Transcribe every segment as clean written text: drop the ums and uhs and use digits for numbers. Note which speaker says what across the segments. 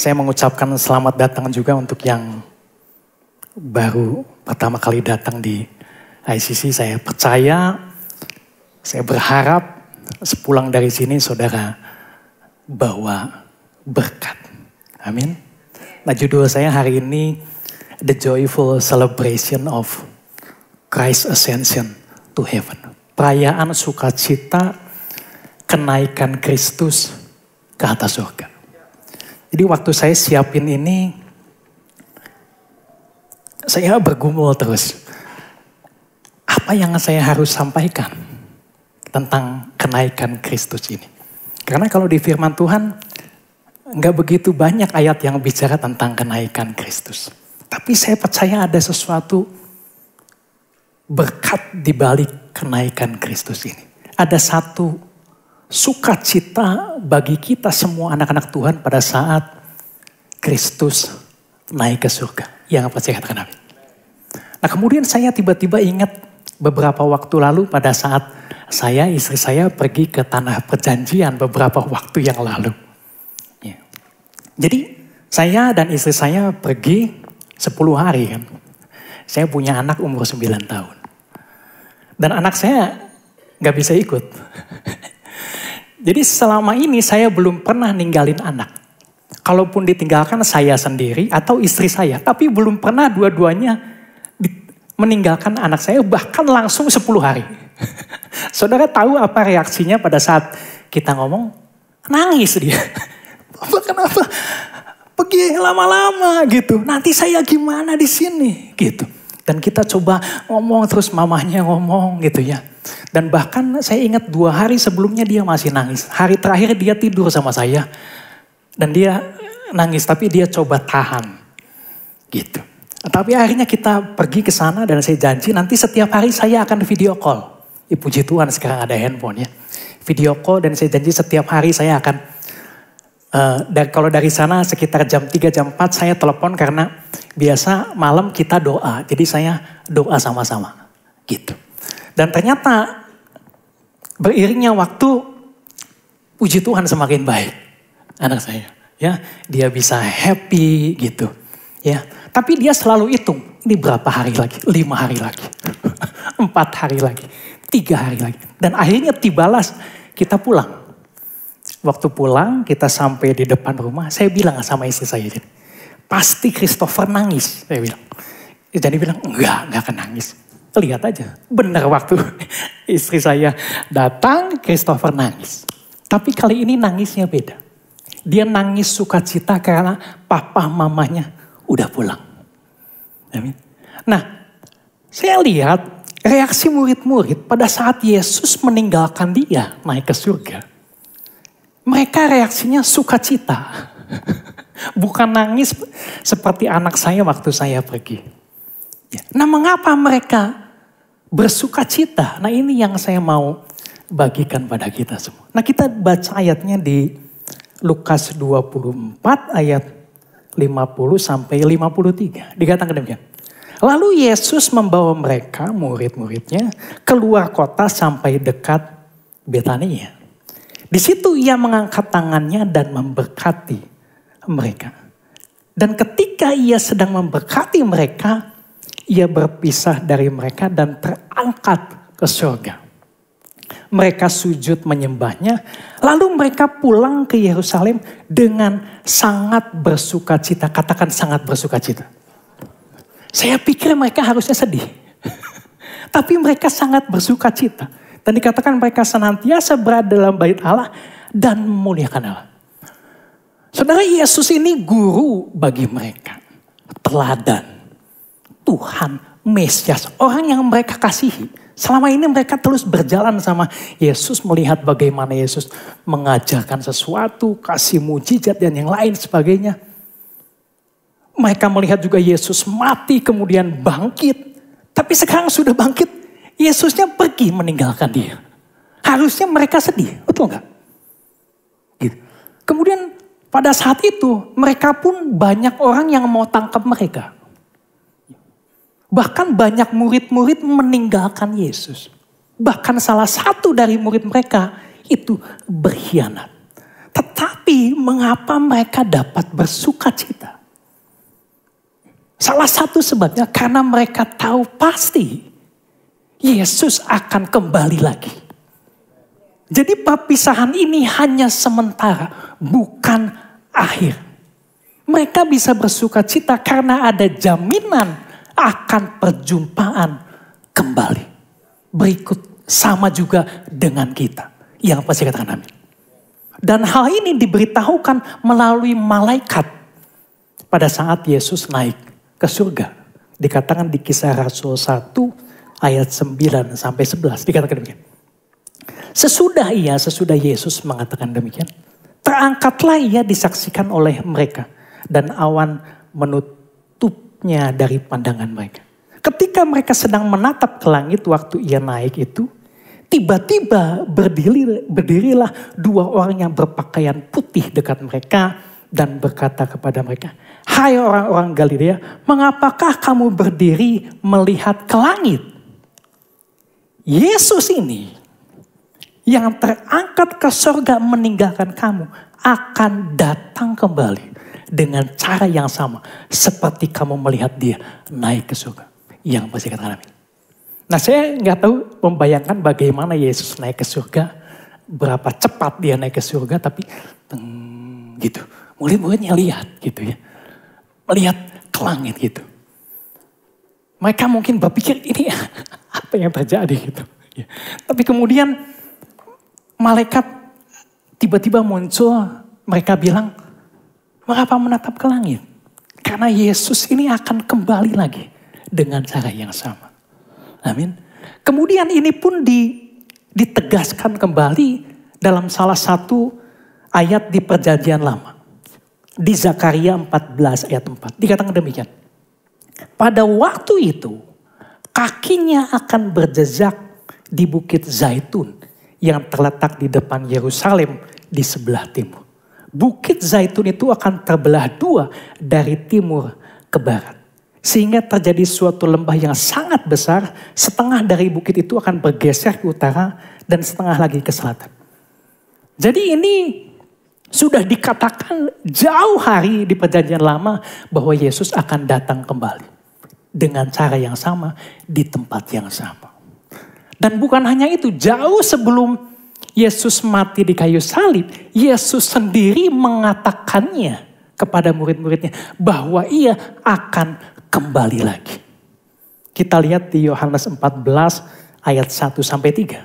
Speaker 1: Saya mengucapkan selamat datang juga untuk yang baru pertama kali datang di ICC. Saya percaya, saya berharap sepulang dari sini saudara bawa berkat. Amin. Nah, judul saya hari ini The Joyful Celebration of Christ Ascension to Heaven. Perayaan sukacita kenaikan Kristus ke atas surga. Jadi waktu saya siapin ini, saya bergumul terus. Apa yang saya harus sampaikan tentang kenaikan Kristus ini? Karena kalau di firman Tuhan, nggak begitu banyak ayat yang bicara tentang kenaikan Kristus. Tapi saya percaya ada sesuatu berkat di balik kenaikan Kristus ini. Ada satu sukacita bagi kita semua anak-anak Tuhan pada saat Kristus naik ke surga. Yang percaya katakan amin. Nah, kemudian saya tiba-tiba ingat beberapa waktu lalu pada saat saya, istri saya pergi ke tanah perjanjian beberapa waktu yang lalu. Ya. Jadi saya dan istri saya pergi 10 hari kan. Saya punya anak umur 9 tahun. Dan anak saya gak bisa ikut. Jadi selama ini saya belum pernah ninggalin anak. Kalaupun ditinggalkan saya sendiri atau istri saya. Tapi belum pernah dua-duanya meninggalkan anak saya bahkan langsung 10 hari. Saudara tahu apa reaksinya pada saat kita ngomong? Nangis dia. Kenapa? Pergi lama-lama gitu. Nanti saya gimana di sini gitu. Dan kita coba ngomong terus mamahnya ngomong gitu ya. Dan bahkan saya ingat 2 hari sebelumnya dia masih nangis. Hari terakhir dia tidur sama saya. Dan dia nangis tapi dia coba tahan gitu. Tapi akhirnya kita pergi ke sana dan saya janji nanti setiap hari saya akan video call. Puji Tuhan sekarang ada handphone ya. Video call dan saya janji setiap hari saya akan kalau dari sana sekitar jam 3 jam 4 saya telepon karena biasa malam kita doa. Jadi saya doa sama-sama gitu. Dan ternyata beriringnya waktu puji Tuhan semakin baik anak saya. Ya, dia bisa happy gitu. Ya, tapi dia selalu hitung ini berapa hari lagi? 5 hari lagi. 4 hari lagi. 3 hari lagi. Dan akhirnya tibalah kita pulang. Waktu pulang kita sampai di depan rumah. Saya bilang sama istri saya. Pasti Christopher nangis. Saya bilang. Jadi bilang enggak akan nangis. Lihat aja. Benar waktu istri saya datang Christopher nangis. Tapi kali ini nangisnya beda. Dia nangis sukacita karena papa mamanya udah pulang. Amin. Nah, saya lihat reaksi murid-murid pada saat Yesus meninggalkan dia naik ke surga. Mereka reaksinya sukacita. Bukan nangis seperti anak saya waktu saya pergi. Nah, mengapa mereka bersukacita? Nah, ini yang saya mau bagikan pada kita semua. Nah, kita baca ayatnya di Lukas 24 ayat 50 sampai 53. Dikatakan demikian. Lalu Yesus membawa mereka, murid-muridnya, keluar kota sampai dekat Betania. Di situ ia mengangkat tangannya dan memberkati mereka. Dan ketika ia sedang memberkati mereka, ia berpisah dari mereka dan terangkat ke surga. Mereka sujud menyembahnya, lalu mereka pulang ke Yerusalem dengan sangat bersukacita. Katakan sangat bersukacita. Saya pikir mereka harusnya sedih. Tapi mereka sangat bersukacita. Dan dikatakan mereka senantiasa berada dalam bait Allah dan memuliakan Allah. Saudara, Yesus ini guru bagi mereka. Teladan. Tuhan, Mesias, orang yang mereka kasihi. Selama ini mereka terus berjalan sama Yesus, melihat bagaimana Yesus mengajarkan sesuatu, kasih mujizat dan yang lain sebagainya. Mereka melihat juga Yesus mati kemudian bangkit. Tapi sekarang sudah bangkit, Yesusnya pergi meninggalkan dia. Harusnya mereka sedih, betul nggak? Gitu. Kemudian pada saat itu mereka pun banyak orang yang mau tangkap mereka. Bahkan banyak murid-murid meninggalkan Yesus. Bahkan salah satu dari murid mereka itu berkhianat. Tetapi mengapa mereka dapat bersuka cita? Salah satu sebabnya karena mereka tahu pasti Yesus akan kembali lagi. Jadi perpisahan ini hanya sementara, bukan akhir. Mereka bisa bersuka cita karena ada jaminan akan perjumpaan kembali. Berikut sama juga dengan kita. Yang pasti katakan amin. Dan hal ini diberitahukan melalui malaikat pada saat Yesus naik ke surga. Dikatakan di Kisah Rasul 1 ayat 9 sampai 11. Dikatakan demikian. Sesudah Yesus mengatakan demikian, terangkatlah ia disaksikan oleh mereka. Dan awan menutupnya dari pandangan mereka. Ketika mereka sedang menatap ke langit waktu ia naik itu, tiba-tiba berdirilah dua orang yang berpakaian putih dekat mereka dan berkata kepada mereka, "Hai orang-orang Galilea, mengapakah kamu berdiri melihat ke langit?" Yesus ini yang terangkat ke surga meninggalkan kamu akan datang kembali dengan cara yang sama seperti kamu melihat dia naik ke surga. Yang pasti katakan amin. Nah, saya nggak tahu membayangkan bagaimana Yesus naik ke surga, berapa cepat dia naik ke surga, tapi gitu. Murid-muridnya lihat gitu ya, melihat ke langit gitu. Mereka mungkin berpikir ini apa yang terjadi gitu. Ya. Tapi kemudian malaikat tiba-tiba muncul, mereka bilang, mengapa menatap ke langit? Karena Yesus ini akan kembali lagi dengan cara yang sama. Amin. Kemudian ini pun ditegaskan kembali dalam salah satu ayat di Perjanjian Lama. Di Zakaria 14 ayat 4. Dikatakan demikian. Pada waktu itu kakinya akan berjejak di Bukit Zaitun yang terletak di depan Yerusalem di sebelah timur. Bukit Zaitun itu akan terbelah dua dari timur ke barat. Sehingga terjadi suatu lembah yang sangat besar, setengah dari bukit itu akan bergeser ke utara dan setengah lagi ke selatan. Jadi ini sudah dikatakan jauh hari di Perjanjian Lama bahwa Yesus akan datang kembali. Dengan cara yang sama, di tempat yang sama. Dan bukan hanya itu, jauh sebelum Yesus mati di kayu salib, Yesus sendiri mengatakannya kepada murid-muridnya bahwa ia akan kembali lagi. Kita lihat di Yohanes 14 ayat 1 sampai 3.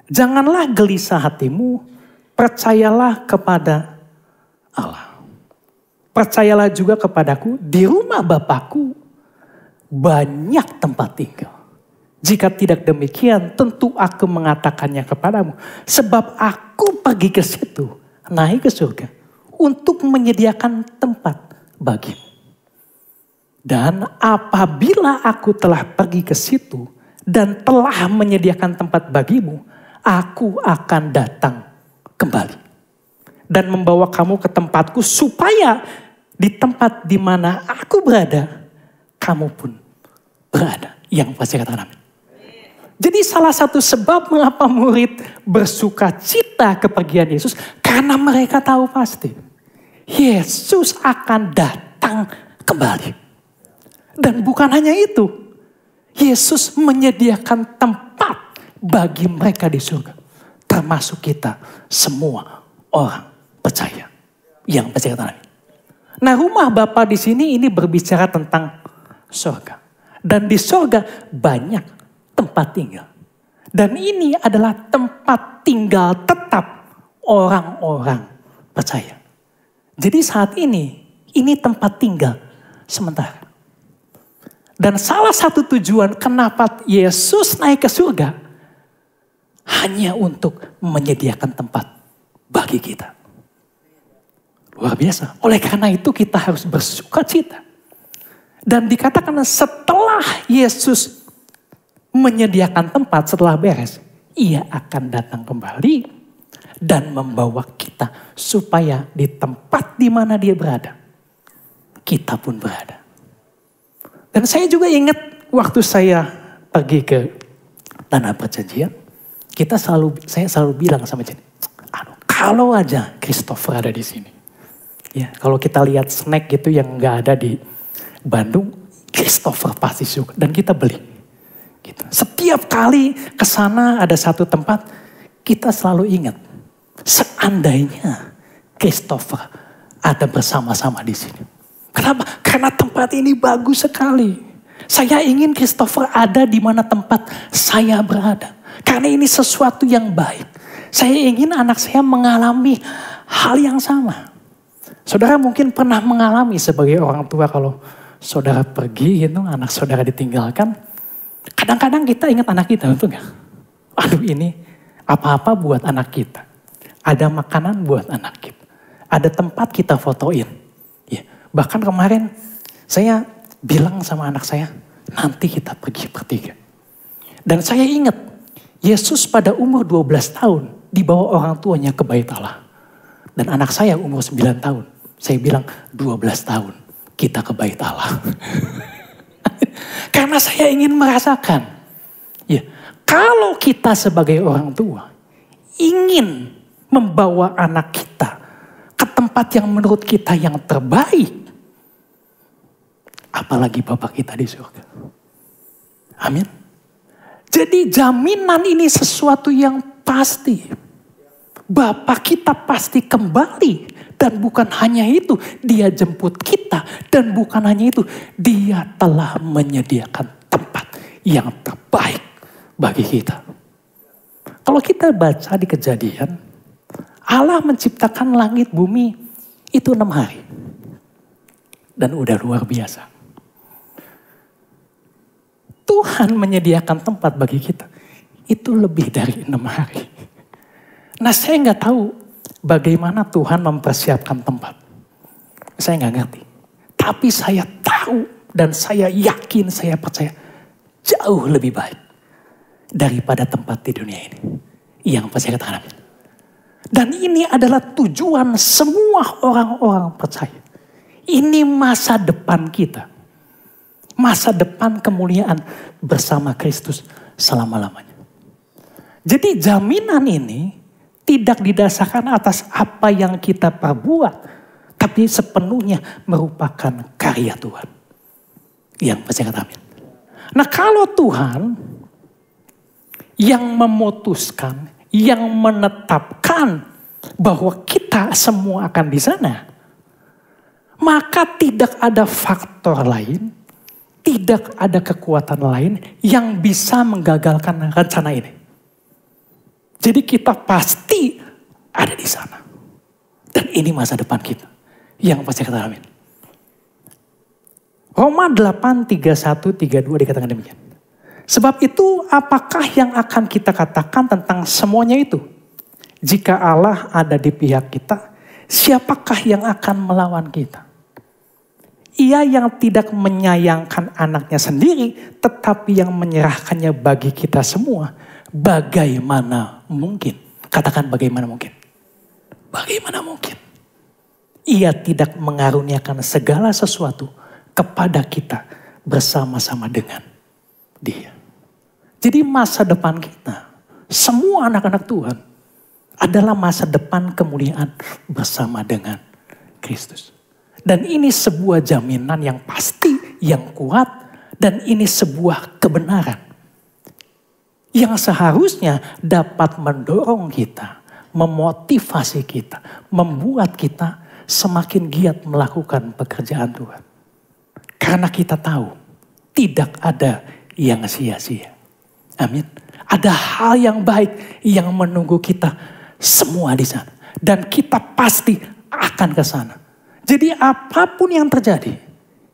Speaker 1: Janganlah gelisah hatimu, percayalah kepada Allah. Percayalah juga kepadaku, di rumah Bapakku banyak tempat tinggal. Jika tidak demikian, tentu aku mengatakannya kepadamu. Sebab aku pergi ke situ, naik ke surga, untuk menyediakan tempat bagimu. Dan apabila aku telah pergi ke situ dan telah menyediakan tempat bagimu, aku akan datang kembali. Dan membawa kamu ke tempatku supaya di tempat di mana aku berada, kamu pun berada. Yang pasti katakan amin. Jadi salah satu sebab mengapa murid bersuka cita kepergian Yesus, karena mereka tahu pasti Yesus akan datang kembali. Dan bukan hanya itu, Yesus menyediakan tempat bagi mereka di surga. Termasuk kita semua orang percaya. Yang pasti katakan amin. Nah, rumah Bapa di sini ini berbicara tentang surga. Dan di surga banyak tempat tinggal. Dan ini adalah tempat tinggal tetap orang-orang percaya. Jadi saat ini tempat tinggal sementara. Dan salah satu tujuan kenapa Yesus naik ke surga, hanya untuk menyediakan tempat bagi kita. Luar biasa. Oleh karena itu kita harus bersuka cita. Dan dikatakan setelah Yesus menyediakan tempat, setelah beres, ia akan datang kembali dan membawa kita supaya di tempat di mana dia berada, kita pun berada. Dan saya juga ingat waktu saya pergi ke Tanah Perjanjian, saya selalu bilang sama Jenny, Kalau aja Christopher ada di sini. Ya, kalau kita lihat snack gitu yang nggak ada di Bandung, Christopher pasti suka dan kita beli. Gitu. Setiap kali ke sana ada satu tempat, kita selalu ingat. Seandainya Christopher ada bersama-sama di sini. Kenapa? Karena tempat ini bagus sekali. Saya ingin Christopher ada di mana tempat saya berada. Karena ini sesuatu yang baik. Saya ingin anak saya mengalami hal yang sama. Saudara mungkin pernah mengalami sebagai orang tua kalau saudara pergi gitu, anak saudara ditinggalkan. Kadang-kadang kita ingat anak kita, betul gak? Aduh ini apa-apa buat anak kita. Ada makanan buat anak kita. Ada tempat kita fotoin. Ya, bahkan kemarin saya bilang sama anak saya, nanti kita pergi bertiga. Dan saya ingat, Yesus pada umur 12 tahun dibawa orang tuanya ke Bait Allah. Dan anak saya umur 9 tahun. Saya bilang 12 tahun kita ke Bait Allah. Karena saya ingin merasakan. Ya, kalau kita sebagai orang tua ingin membawa anak kita ke tempat yang menurut kita yang terbaik. Apalagi Bapak kita di surga. Amin. Jadi jaminan ini sesuatu yang pasti. Bapak kita pasti kembali. Dan bukan hanya itu, dia jemput kita. Dan bukan hanya itu, dia telah menyediakan tempat yang terbaik bagi kita. Kalau kita baca di Kejadian, Allah menciptakan langit bumi itu 6 hari. Dan udah luar biasa. Tuhan menyediakan tempat bagi kita. Itu lebih dari 6 hari. Nah saya nggak tahu bagaimana Tuhan mempersiapkan tempat. Saya nggak ngerti. Tapi saya tahu dan saya yakin, saya percaya jauh lebih baik daripada tempat di dunia ini. Yang pasti katakan amin. Dan ini adalah tujuan semua orang-orang percaya. Ini masa depan kita. Masa depan kemuliaan bersama Kristus selama-lamanya. Jadi jaminan ini tidak didasarkan atas apa yang kita perbuat. Tapi sepenuhnya merupakan karya Tuhan. Yang pasti kata amin. Nah kalau Tuhan yang memutuskan, yang menetapkan bahwa kita semua akan di sana. Maka tidak ada faktor lain. Tidak ada kekuatan lain yang bisa menggagalkan rencana ini. Jadi kita pasti ada di sana. Dan ini masa depan kita. Yang pasti kata amin. Roma 8, 31, 32 dikatakan demikian. Sebab itu apakah yang akan kita katakan tentang semuanya itu? Jika Allah ada di pihak kita, siapakah yang akan melawan kita? Ia yang tidak menyayangkan anaknya sendiri, tetapi yang menyerahkannya bagi kita semua. Bagaimana mungkin? Katakan bagaimana mungkin? Bagaimana mungkin? Ia tidak mengaruniakan segala sesuatu kepada kita bersama-sama dengan Dia. Jadi masa depan kita, semua anak-anak Tuhan, adalah masa depan kemuliaan bersama dengan Kristus. Dan ini sebuah jaminan yang pasti, yang kuat, dan ini sebuah kebenaran. Yang seharusnya dapat mendorong kita, memotivasi kita, membuat kita semakin giat melakukan pekerjaan Tuhan. Karena kita tahu, tidak ada yang sia-sia. Amin. Ada hal yang baik yang menunggu kita semua di sana. Dan kita pasti akan ke sana. Jadi apapun yang terjadi,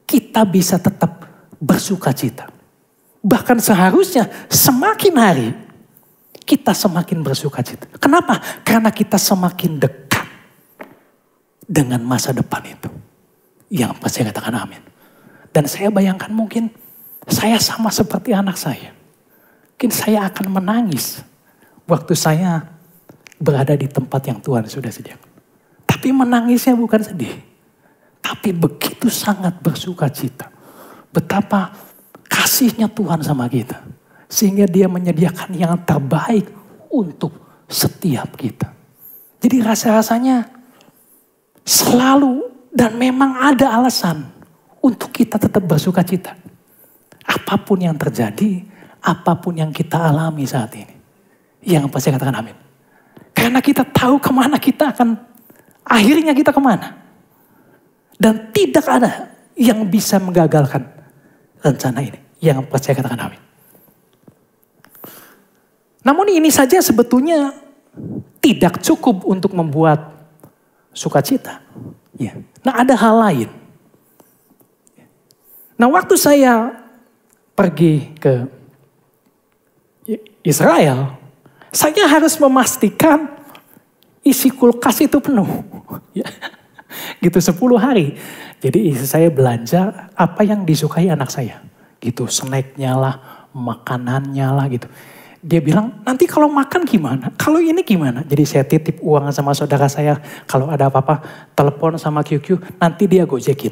Speaker 1: kita bisa tetap bersuka cita. Bahkan seharusnya semakin hari, kita semakin bersuka cita. Kenapa? Karena kita semakin dekat dengan masa depan itu. Yang pasti katakan amin. Dan saya bayangkan mungkin saya sama seperti anak saya. Mungkin saya akan menangis waktu saya berada di tempat yang Tuhan sudah sediakan. Tapi menangisnya bukan sedih. Tapi begitu sangat bersuka cita. Betapa kasihnya Tuhan sama kita. Sehingga Dia menyediakan yang terbaik untuk setiap kita. Jadi rasa-rasanya selalu dan memang ada alasan untuk kita tetap bersuka cita. Apapun yang terjadi, apapun yang kita alami saat ini. Yang pasti katakan amin. Karena kita tahu kemana kita akan, akhirnya kita kemana. Dan tidak ada yang bisa menggagalkan rencana ini. Yang percaya katakan amin. Namun ini saja sebetulnya tidak cukup untuk membuat sukacita. Ya. Nah ada hal lain. Nah waktu saya pergi ke Israel, saya harus memastikan isi kulkas itu penuh. Ya. Gitu 10 hari. Jadi istri saya belanja apa yang disukai anak saya. Gitu snacknya lah, makanannya lah gitu. Dia bilang, nanti kalau makan gimana? Kalau ini gimana? Jadi saya titip uang sama saudara saya. Kalau ada apa-apa, telepon sama QQ, nanti dia gojekin.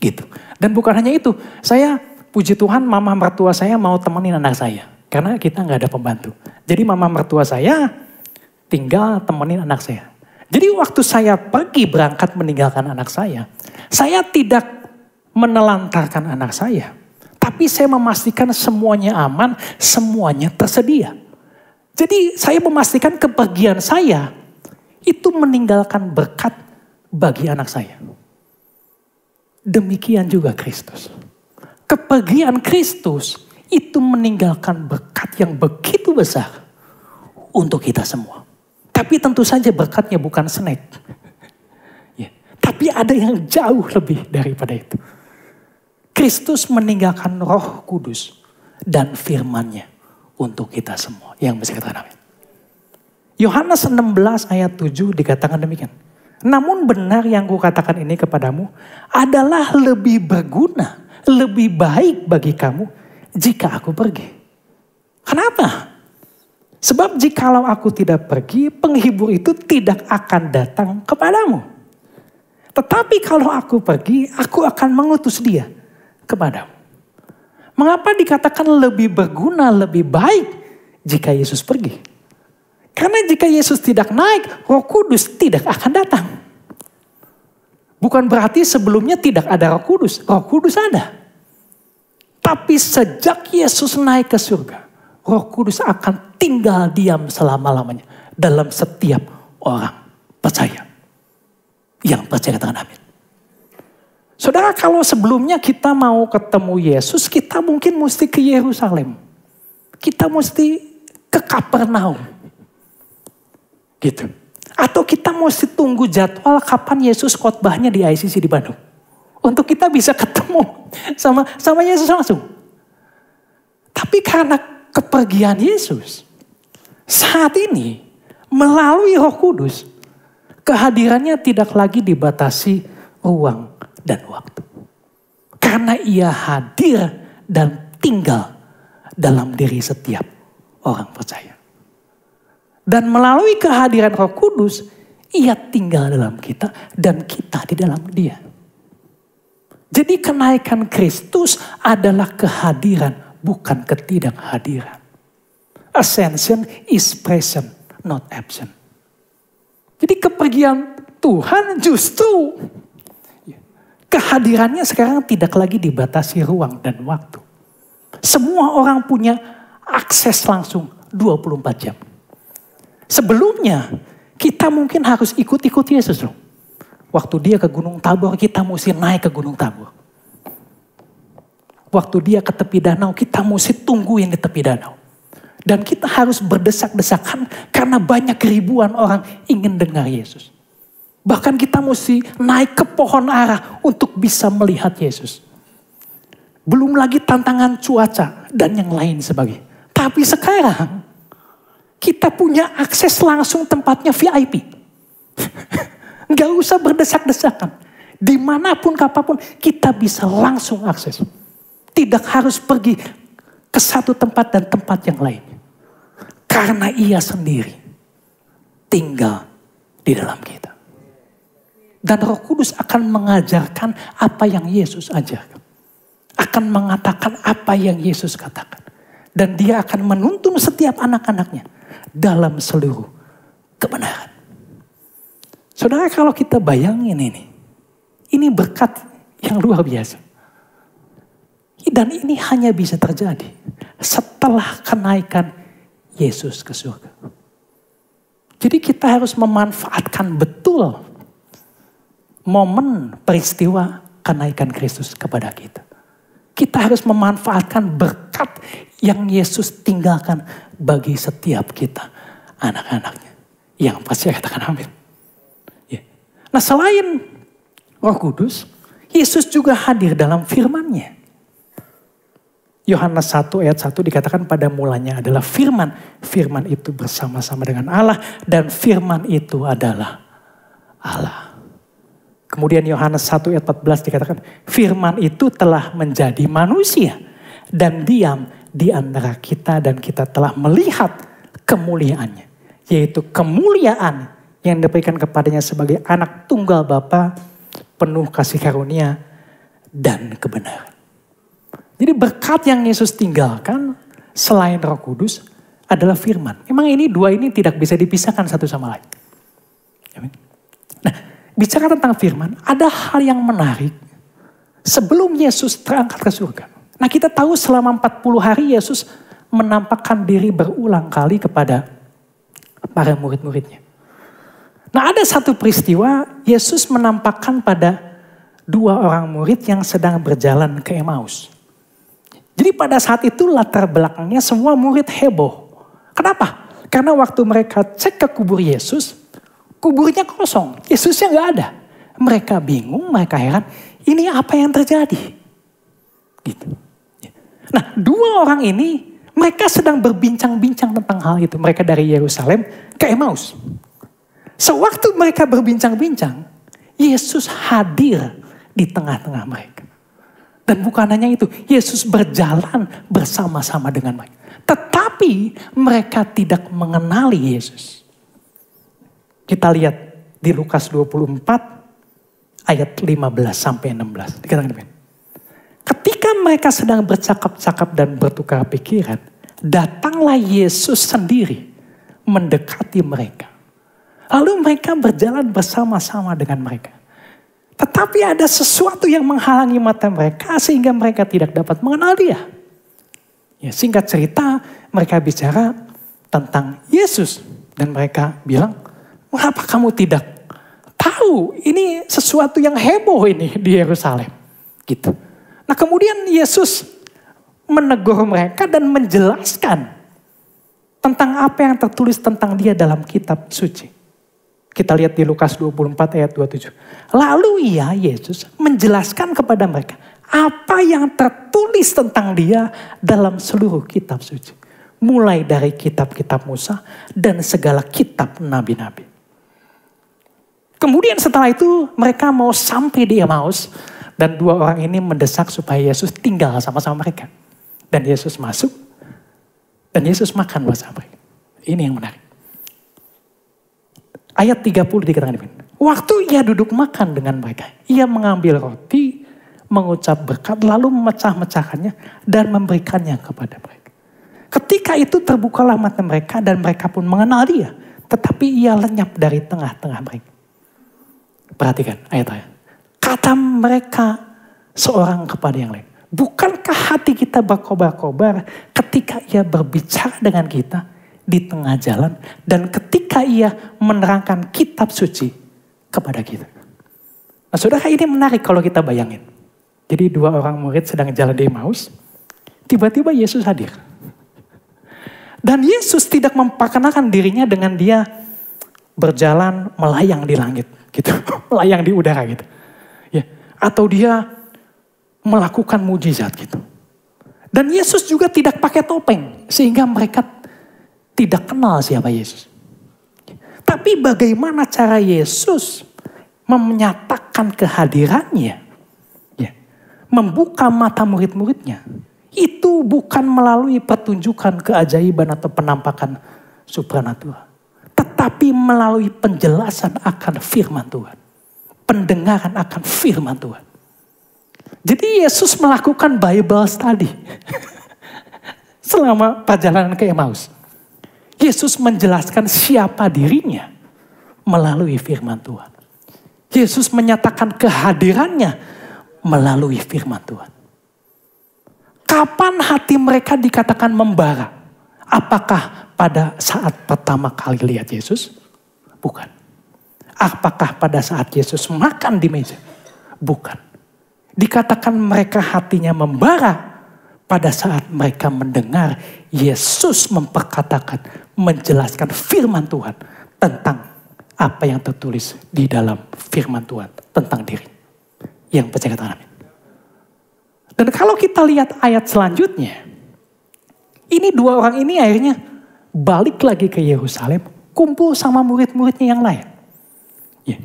Speaker 1: Gitu. Dan bukan hanya itu, saya puji Tuhan mama mertua saya mau temenin anak saya. Karena kita nggak ada pembantu. Jadi mama mertua saya tinggal temenin anak saya. Jadi waktu saya pergi berangkat meninggalkan anak saya tidak menelantarkan anak saya. Tapi saya memastikan semuanya aman, semuanya tersedia. Jadi saya memastikan kepergian saya itu meninggalkan berkat bagi anak saya. Demikian juga Kristus. Kepergian Kristus itu meninggalkan berkat yang begitu besar untuk kita semua. Tapi tentu saja berkatnya bukan snack. Ya, tapi ada yang jauh lebih daripada itu. Kristus meninggalkan Roh Kudus dan firman-Nya untuk kita semua. Yang bisa katakan amin. Yohanes 16 ayat 7 dikatakan demikian. Namun benar yang kukatakan ini kepadamu adalah lebih berguna, lebih baik bagi kamu jika aku pergi. Kenapa? Sebab jikalau aku tidak pergi, penghibur itu tidak akan datang kepadamu. Tetapi kalau aku pergi, aku akan mengutus dia kepadamu. Mengapa dikatakan lebih berguna, lebih baik jika Yesus pergi? Karena jika Yesus tidak naik, Roh Kudus tidak akan datang. Bukan berarti sebelumnya tidak ada Roh Kudus. Roh Kudus ada. Tapi sejak Yesus naik ke surga, Roh Kudus akan tinggal diam selama-lamanya dalam setiap orang percaya. Yang percaya katakan amin. Saudara, kalau sebelumnya kita mau ketemu Yesus, kita mungkin mesti ke Yerusalem. Kita mesti ke Kapernaum. Gitu. Atau kita mesti tunggu jadwal kapan Yesus khotbahnya di ICC di Bandung. Untuk kita bisa ketemu sama Yesus langsung. Tapi karena kepergian Yesus, saat ini melalui Roh Kudus, kehadirannya tidak lagi dibatasi ruang dan waktu. Karena ia hadir dan tinggal dalam diri setiap orang percaya. Dan melalui kehadiran Roh Kudus, ia tinggal dalam kita dan kita di dalam dia. Jadi kenaikan Kristus adalah kehadiran, bukan ketidakhadiran. Ascension is present, not absent. Jadi kepergian Tuhan justru kehadirannya sekarang tidak lagi dibatasi ruang dan waktu. Semua orang punya akses langsung 24 jam. Sebelumnya kita mungkin harus ikut-ikut Yesus loh. Waktu dia ke Gunung Tabor, kita mesti naik ke Gunung Tabor. Waktu dia ke tepi danau, kita mesti tungguin di tepi danau. Dan kita harus berdesak-desakan karena banyak ribuan orang ingin dengar Yesus. Bahkan kita mesti naik ke pohon ara untuk bisa melihat Yesus. Belum lagi tantangan cuaca dan yang lain sebagainya. Tapi sekarang kita punya akses langsung tempatnya VIP. Gak usah berdesak-desakan. Dimanapun, kapanpun kita bisa langsung akses. Tidak harus pergi ke satu tempat dan tempat yang lainnya. Karena ia sendiri tinggal di dalam kita. Dan Roh Kudus akan mengajarkan apa yang Yesus ajarkan. Akan mengatakan apa yang Yesus katakan. Dan dia akan menuntun setiap anak-anaknya dalam seluruh kebenaran. Saudara, kalau kita bayangin ini berkat yang luar biasa. Dan ini hanya bisa terjadi setelah kenaikan Yesus ke surga. Jadi kita harus memanfaatkan betul momen peristiwa kenaikan Kristus kepada kita. Kita harus memanfaatkan berkat yang Yesus tinggalkan bagi setiap kita, anak-anaknya. Yang pasti katakan amin. Ya. Nah, selain Roh Kudus, Yesus juga hadir dalam firman-Nya. Yohanes 1 ayat 1 dikatakan pada mulanya adalah firman. Firman itu bersama-sama dengan Allah dan firman itu adalah Allah. Kemudian Yohanes 1 ayat 14 dikatakan firman itu telah menjadi manusia dan diam di antara kita dan kita telah melihat kemuliaannya. Yaitu kemuliaan yang diberikan kepadanya sebagai anak tunggal Bapa penuh kasih karunia dan kebenaran. Jadi berkat yang Yesus tinggalkan selain Roh Kudus adalah firman. Memang dua ini tidak bisa dipisahkan satu sama lain. Nah, bicara tentang firman, ada hal yang menarik sebelum Yesus terangkat ke surga. Nah, kita tahu selama 40 hari Yesus menampakkan diri berulang kali kepada para murid-muridnya. Nah, ada satu peristiwa Yesus menampakkan pada 2 orang murid yang sedang berjalan ke Emmaus. Jadi pada saat itu latar belakangnya semua murid heboh. Kenapa? Karena waktu mereka cek ke kubur Yesus, kuburnya kosong. Yesusnya gak ada. Mereka bingung, mereka heran. Ini apa yang terjadi? Gitu. Nah, 2 orang ini mereka sedang berbincang-bincang tentang hal itu. Mereka dari Yerusalem ke Emmaus. Sewaktu mereka berbincang-bincang, Yesus hadir di tengah-tengah mereka. Dan bukan hanya itu, Yesus berjalan bersama-sama dengan mereka. Tetapi mereka tidak mengenali Yesus. Kita lihat di Lukas 24 ayat 15 sampai 16. Dikatakan demikian. Ketika mereka sedang bercakap-cakap dan bertukar pikiran, datanglah Yesus sendiri mendekati mereka. Lalu mereka berjalan bersama-sama dengan mereka. Tetapi ada sesuatu yang menghalangi mata mereka sehingga mereka tidak dapat mengenal dia. Ya, singkat cerita mereka bicara tentang Yesus. Dan mereka bilang, mengapa kamu tidak tahu ini sesuatu yang heboh ini di Yerusalem. Gitu. Nah, kemudian Yesus menegur mereka dan menjelaskan tentang apa yang tertulis tentang dia dalam kitab suci. Kita lihat di Lukas 24 ayat 27. Lalu Yesus menjelaskan kepada mereka apa yang tertulis tentang dia dalam seluruh kitab suci. Mulai dari kitab-kitab Musa dan segala kitab nabi-nabi. Kemudian setelah itu mereka mau sampai di Emmaus. Dan 2 orang ini mendesak supaya Yesus tinggal sama-sama mereka. Dan Yesus masuk. Dan Yesus makan bersama mereka. Ini yang menarik. Ayat 30 dikatakan demikian. Waktu ia duduk makan dengan mereka, ia mengambil roti, mengucap berkat, lalu memecah-mecahkannya dan memberikannya kepada mereka. Ketika itu terbukalah mata mereka dan mereka pun mengenal dia. Tetapi ia lenyap dari tengah-tengah mereka. Perhatikan ayat-ayat. Kata mereka seorang kepada yang lain. Bukankah hati kita berkobar-kobar ketika ia berbicara dengan kita di tengah jalan dan ketika ia menerangkan kitab suci kepada kita. Nah, saudara, ini menarik kalau kita bayangin. Jadi 2 orang murid sedang jalan di Emmaus, tiba-tiba Yesus hadir. Dan Yesus tidak memperkenalkan dirinya dengan dia berjalan melayang di langit gitu, melayang di udara gitu. Ya, atau dia melakukan mujizat gitu. Dan Yesus juga tidak pakai topeng sehingga mereka tidak kenal siapa Yesus. Tapi bagaimana cara Yesus menyatakan kehadirannya? Ya, membuka mata murid-muridnya. Itu bukan melalui pertunjukan keajaiban atau penampakan supranatural. Tetapi melalui penjelasan akan firman Tuhan. Pendengaran akan firman Tuhan. Jadi Yesus melakukan Bible study. Selama perjalanan ke Emmaus. Yesus menjelaskan siapa dirinya melalui firman Tuhan. Yesus menyatakan kehadirannya melalui firman Tuhan. Kapan hati mereka dikatakan membara? Apakah pada saat pertama kali lihat Yesus? Bukan. Apakah pada saat Yesus makan di meja? Bukan. Dikatakan mereka hatinya membara pada saat mereka mendengar Yesus memperkatakan, menjelaskan firman Tuhan tentang apa yang tertulis di dalam firman Tuhan tentang diri. Yang percaya katakan amin. Dan kalau kita lihat ayat selanjutnya, ini dua orang ini akhirnya balik lagi ke Yerusalem, kumpul sama murid-muridnya yang lain. Ya.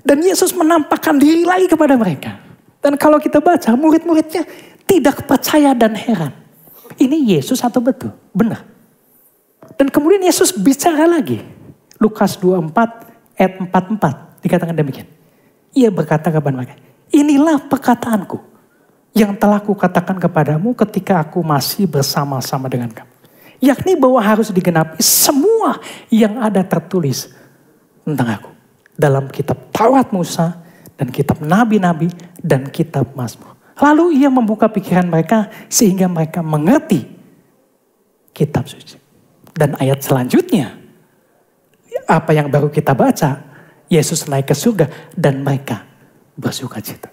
Speaker 1: Dan Yesus menampakkan diri lagi kepada mereka. Dan kalau kita baca, murid-muridnya tidak percaya dan heran. Ini Yesus atau betul? Benar. Dan kemudian Yesus bicara lagi. Lukas 24 ayat 44 dikatakan demikian. Ia berkata kepada mereka, inilah perkataanku yang telah kukatakan kepadamu ketika aku masih bersama-sama dengan kamu. Yakni bahwa harus digenapi semua yang ada tertulis tentang aku. Dalam kitab Taurat Musa dan kitab Nabi-Nabi dan kitab Mazmur. Lalu ia membuka pikiran mereka sehingga mereka mengerti kitab suci. Dan ayat selanjutnya, apa yang baru kita baca, Yesus naik ke surga dan mereka bersuka cita.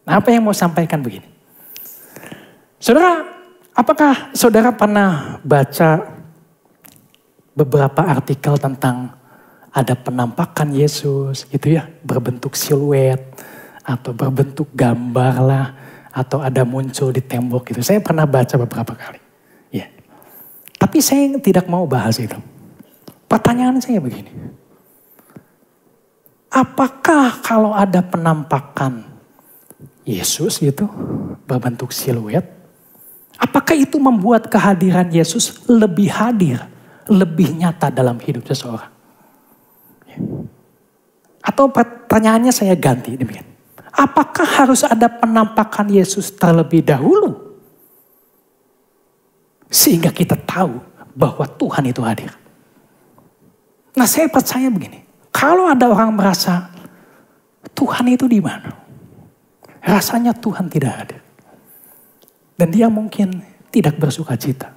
Speaker 1: Nah, apa yang mau sampaikan begini. Saudara, apakah saudara pernah baca beberapa artikel tentang ada penampakan Yesus gitu ya, berbentuk siluet atau berbentuk gambar lah, atau ada muncul di tembok gitu. Saya pernah baca beberapa kali. Ya. Tapi saya tidak mau bahas itu. Pertanyaan saya begini. Apakah kalau ada penampakan Yesus gitu, berbentuk siluet, apakah itu membuat kehadiran Yesus lebih hadir, lebih nyata dalam hidup seseorang? Atau pertanyaannya saya ganti demikian. Apakah harus ada penampakan Yesus terlebih dahulu? Sehingga kita tahu bahwa Tuhan itu hadir. Nah, saya percaya begini. Kalau ada orang merasa Tuhan itu di mana? Rasanya Tuhan tidak hadir. Dan dia mungkin tidak bersuka cita.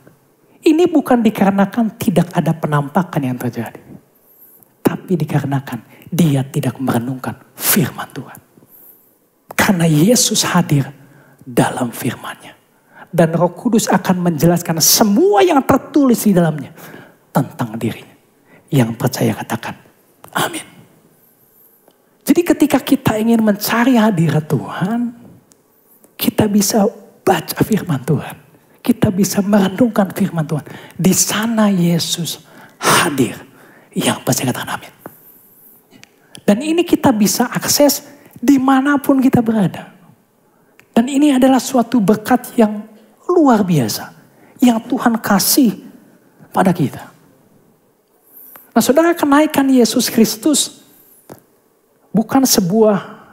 Speaker 1: Ini bukan dikarenakan tidak ada penampakan yang terjadi. Tapi dikarenakan dia tidak merenungkan firman Tuhan. Karena Yesus hadir dalam firman-Nya. Dan Roh Kudus akan menjelaskan semua yang tertulis di dalamnya tentang dirinya. Yang percaya katakan, amin. Jadi ketika kita ingin mencari hadirat Tuhan, kita bisa baca firman Tuhan. Kita bisa merenungkan firman Tuhan. Di sana Yesus hadir. Yang percaya katakan amin. Dan ini kita bisa akses dimanapun kita berada. Dan ini adalah suatu berkat yang luar biasa. Yang Tuhan kasih pada kita. Nah, saudara, kenaikan Yesus Kristus bukan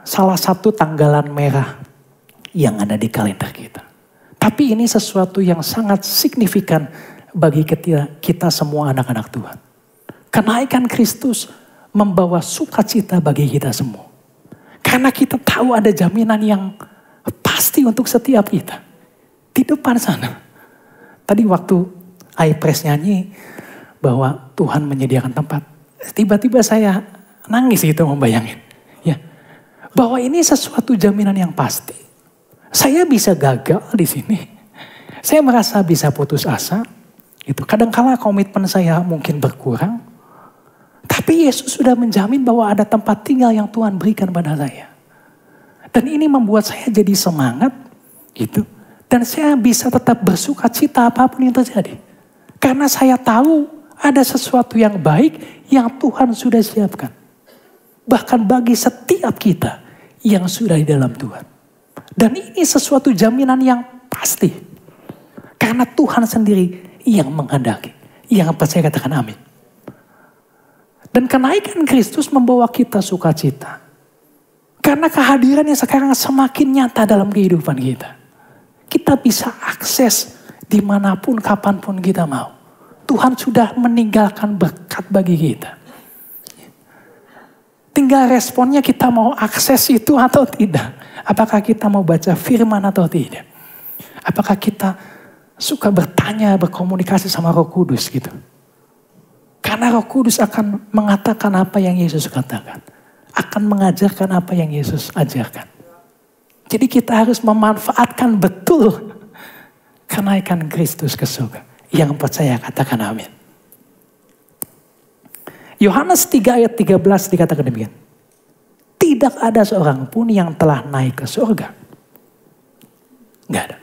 Speaker 1: salah satu tanggalan merah yang ada di kalender kita. Tapi ini sesuatu yang sangat signifikan bagi kita semua anak-anak Tuhan. Kenaikan Kristus membawa sukacita bagi kita semua. Karena kita tahu ada jaminan yang pasti untuk setiap kita. Di depan sana. Tadi waktu iPress nyanyi bahwa Tuhan menyediakan tempat. Tiba-tiba saya nangis gitu membayangin. Ya, bahwa ini sesuatu jaminan yang pasti. Saya bisa gagal di sini. Saya merasa bisa putus asa. Itu kadang-kala komitmen saya mungkin berkurang. Tapi Yesus sudah menjamin bahwa ada tempat tinggal yang Tuhan berikan pada saya. Dan ini membuat saya jadi semangat gitu. Dan saya bisa tetap bersuka cita apapun yang terjadi. Karena saya tahu ada sesuatu yang baik yang Tuhan sudah siapkan. Bahkan bagi setiap kita yang sudah di dalam Tuhan. Dan ini sesuatu jaminan yang pasti. Karena Tuhan sendiri yang menghendaki. Yang percaya katakan amin. Dan kenaikan Kristus membawa kita sukacita. Karena kehadirannya sekarang semakin nyata dalam kehidupan kita. Kita bisa akses dimanapun, kapanpun kita mau. Tuhan sudah meninggalkan berkat bagi kita. Tinggal responnya kita mau akses itu atau tidak. Apakah kita mau baca firman atau tidak. Apakah kita suka bertanya, berkomunikasi sama Roh Kudus gitu. Karena Roh Kudus akan mengatakan apa yang Yesus katakan. Akan mengajarkan apa yang Yesus ajarkan. Jadi kita harus memanfaatkan betul kenaikan Kristus ke surga. Yang percaya katakan amin. Yohanes 3 ayat 13 dikatakan demikian. Tidak ada seorang pun yang telah naik ke surga. Enggak ada.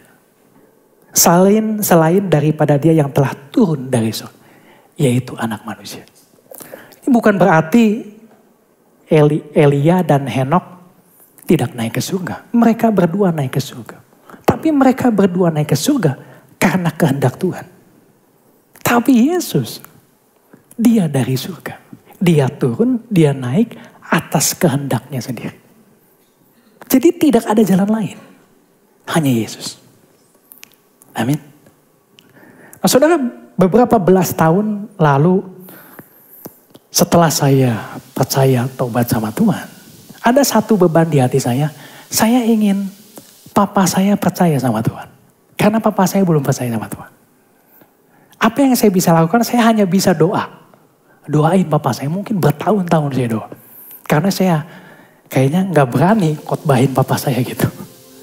Speaker 1: Selain daripada dia yang telah turun dari surga. Yaitu anak manusia. Ini bukan berarti Elia dan Henok tidak naik ke surga. Mereka berdua naik ke surga. Tapi mereka berdua naik ke surga karena kehendak Tuhan. Tapi Yesus, dia dari surga. Dia turun, dia naik atas kehendaknya sendiri. Jadi tidak ada jalan lain. Hanya Yesus. Amin. Nah, saudara, beberapa belas tahun lalu setelah saya percaya taubat sama Tuhan, ada satu beban di hati saya. Saya ingin papa saya percaya sama Tuhan. Karena papa saya belum percaya sama Tuhan. Apa yang saya bisa lakukan? Saya hanya bisa doa. Doain papa saya, mungkin bertahun-tahun saya doa. Karena saya kayaknya gak berani khotbahin papa saya gitu.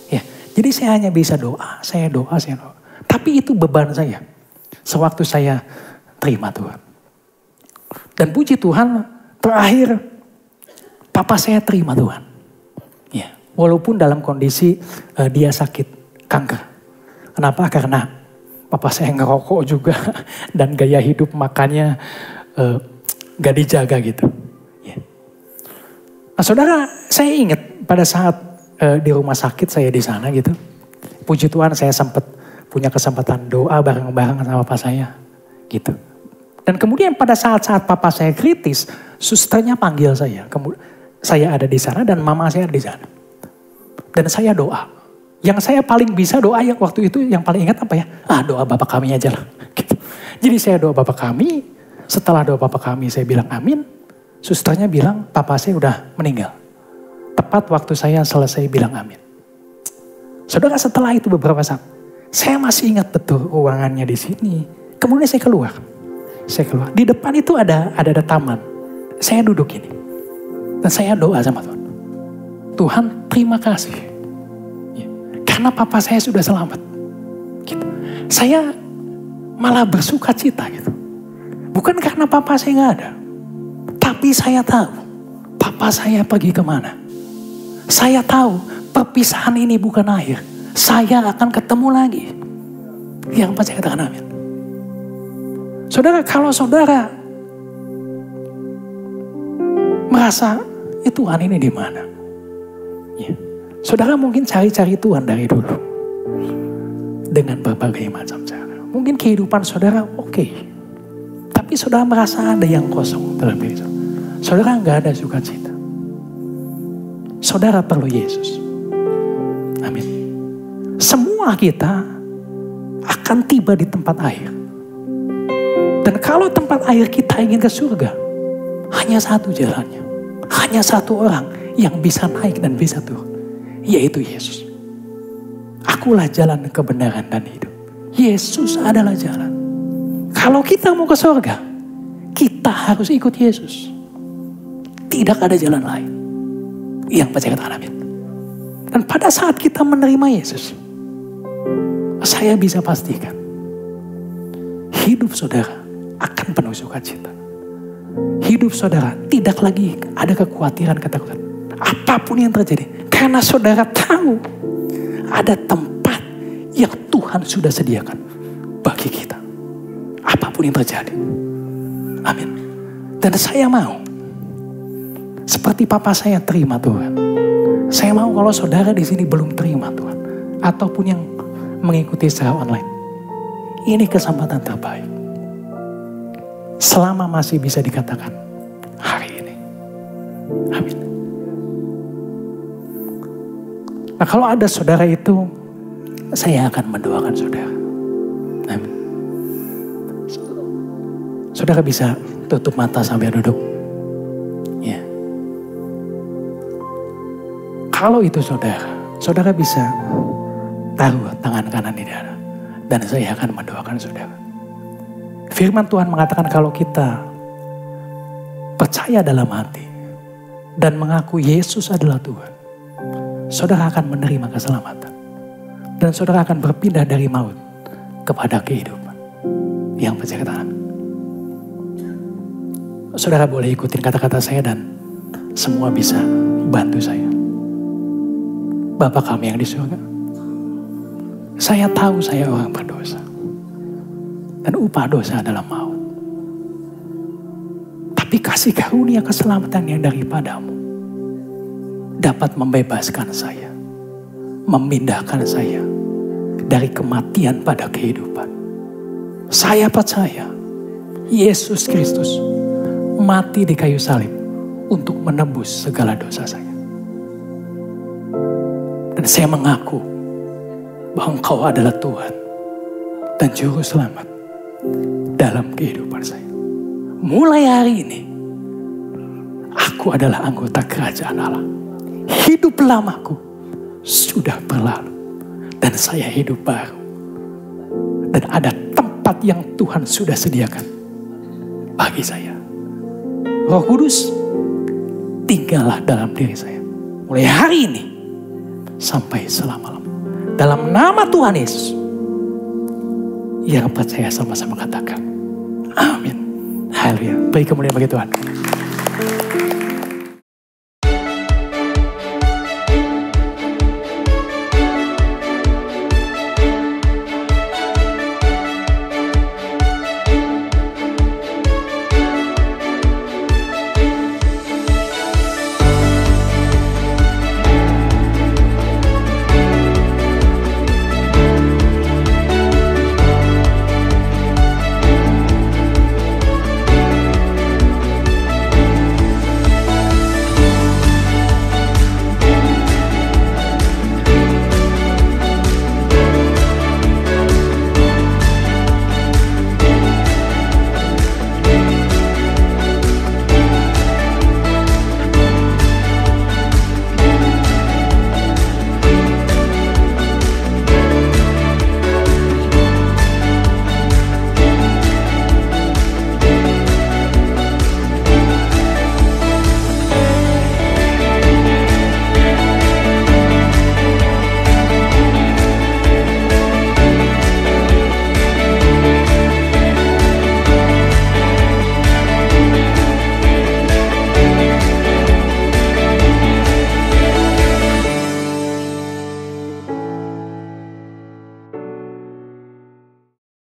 Speaker 1: Ya, jadi saya hanya bisa doa, saya doa. Tapi itu beban saya. Sewaktu saya terima Tuhan. Dan puji Tuhan, terakhir papa saya terima Tuhan. Ya, walaupun dalam kondisi dia sakit kanker. Kenapa? Karena papa saya ngerokok juga dan gaya hidup makannya gak dijaga gitu. Ya. Nah saudara, saya ingat pada saat di rumah sakit saya di sana gitu. Puji Tuhan saya sempat punya kesempatan doa bareng-bareng sama papa saya gitu. Dan kemudian pada saat-saat papa saya kritis, susternya panggil saya. Saya ada di sana dan mama saya ada di sana. Dan saya doa. Yang saya paling bisa doa yang waktu itu yang paling ingat apa ya? Doa Bapa kami aja lah. Gitu. Jadi saya doa Bapa kami. Setelah doa papa kami saya bilang amin. Susternya bilang papa saya udah meninggal. Tepat waktu saya selesai bilang amin. Saudara, setelah itu beberapa saat. Saya masih ingat betul ruangannya di sini. Kemudian saya keluar. Di depan itu ada taman. Saya duduk ini. Dan saya doa sama Tuhan. Tuhan terima kasih. Ya. Karena papa saya sudah selamat. Gitu. Saya malah bersuka cita gitu. Bukan karena papa saya gak ada. Tapi saya tahu papa saya pergi kemana. Saya tahu perpisahan ini bukan akhir. Saya akan ketemu lagi. Yang percaya katakan amin. Saudara, kalau saudara merasa Tuhan ini di mana? Ya. Saudara mungkin cari-cari Tuhan dari dulu. Dengan berbagai macam cara. Mungkin kehidupan saudara oke. Tapi saudara merasa ada yang kosong dalam diri saudara. Saudara nggak ada sukacita. Saudara perlu Yesus. Amin. Semua kita akan tiba di tempat akhir. Dan kalau tempat akhir kita ingin ke surga, hanya satu jalannya. Hanya satu orang yang bisa naik dan bisa turun. Yaitu Yesus. Akulah jalan kebenaran dan hidup. Yesus adalah jalan. Kalau kita mau ke surga, kita harus ikut Yesus. Tidak ada jalan lain. Yang percaya katakan amin. Dan pada saat kita menerima Yesus, saya bisa pastikan hidup saudara akan penuh sukacita. Hidup saudara tidak lagi ada kekhawatiran, ketakutan. Apapun yang terjadi. Karena saudara tahu ada tempat yang Tuhan sudah sediakan bagi kita. Apapun yang terjadi. Amin. Dan saya mau. Seperti papa saya terima Tuhan. Saya mau kalau saudara di sini belum terima Tuhan. Ataupun yang mengikuti secara online. Ini kesempatan terbaik. Selama masih bisa dikatakan hari ini. Amin. Nah kalau ada saudara itu, saya akan mendoakan saudara. Amin. Saudara bisa tutup mata sambil duduk. Ya. Kalau itu saudara bisa taruh tangan kanan di dada. Dan saya akan mendoakan saudara. Firman Tuhan mengatakan kalau kita percaya dalam hati dan mengaku Yesus adalah Tuhan, saudara akan menerima keselamatan. Dan saudara akan berpindah dari maut kepada kehidupan. Yang percaya katakan. Saudara boleh ikutin kata-kata saya dan semua bisa bantu saya. Bapa kami yang di surga, saya tahu saya orang berdosa. Dan upah dosa adalah maut. Tapi kasih karunia keselamatan yang daripadamu dapat membebaskan saya. Memindahkan saya dari kematian pada kehidupan. Saya percaya Yesus Kristus mati di kayu salib untuk menebus segala dosa saya. Dan saya mengaku bahwa Engkau adalah Tuhan dan Juru Selamat dalam kehidupan saya. Mulai hari ini, aku adalah anggota kerajaan Allah. Hidup lamaku sudah berlalu dan saya hidup baru. Dan ada tempat yang Tuhan sudah sediakan bagi saya. Roh Kudus, tinggallah dalam diri saya. Mulai hari ini sampai selama-lamanya. Dalam nama Tuhan Yesus. Yang percaya sama-sama katakan. Amin. Haleluya. Beri kemuliaan bagi Tuhan.